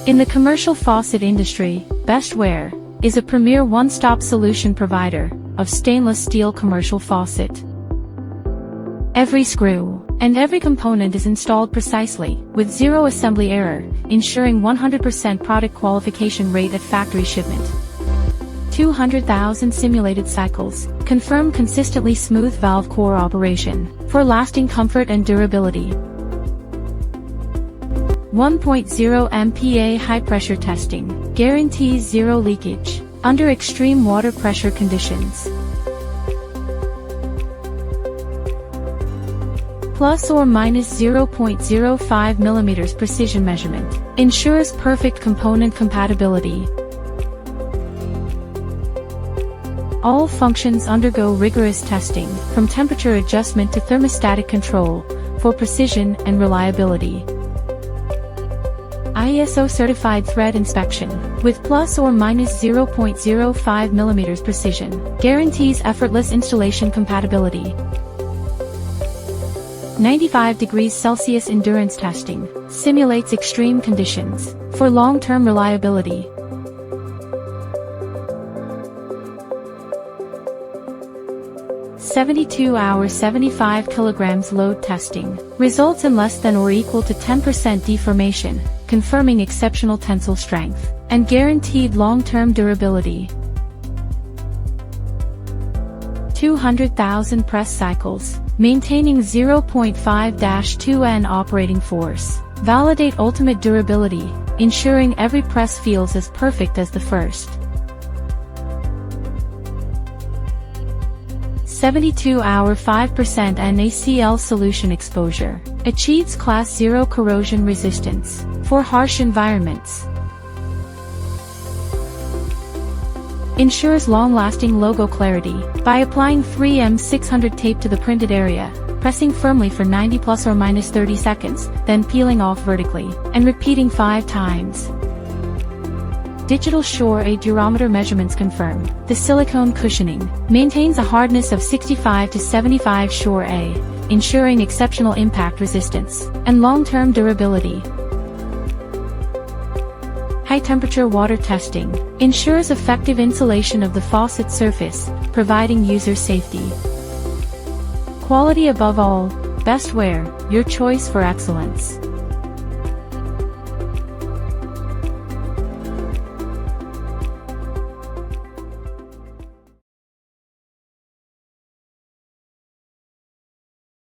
In the commercial faucet industry, Bestware is a premier one-stop solution provider of stainless steel commercial faucet. Every screw and every component is installed precisely, with zero assembly error, ensuring 100% product qualification rate at factory shipment. 200,000 simulated cycles confirm consistently smooth valve core operation for lasting comfort and durability. 1.0 MPa high-pressure testing guarantees zero leakage under extreme water pressure conditions. Plus or minus 0.05 mm precision measurement ensures perfect component compatibility. All functions undergo rigorous testing, from temperature adjustment to thermostatic control, for precision and reliability. ISO certified thread inspection, with plus or minus 0.05 mm precision, guarantees effortless installation compatibility. 95 degrees Celsius endurance testing simulates extreme conditions for long-term reliability. "72-hour 75 kilograms load testing results in less than or equal to 10% deformation, confirming exceptional tensile strength and guaranteed long-term durability. 200,000 press cycles, maintaining 0.5-2 N operating force, validate ultimate durability, ensuring every press feels as perfect as the first. 72-hour 5% NaCl solution exposure achieves Class 0 corrosion resistance for harsh environments. Ensures long-lasting logo clarity by applying 3M 600 tape to the printed area, pressing firmly for 90 plus or minus 30 seconds, then peeling off vertically, and repeating 5 times. Digital Shore A durometer measurements confirm the silicone cushioning maintains a hardness of 65 to 75 Shore A, ensuring exceptional impact resistance and long-term durability. High-temperature water testing ensures effective insulation of the faucet surface, providing user safety. Quality above all, Bestware, your choice for excellence.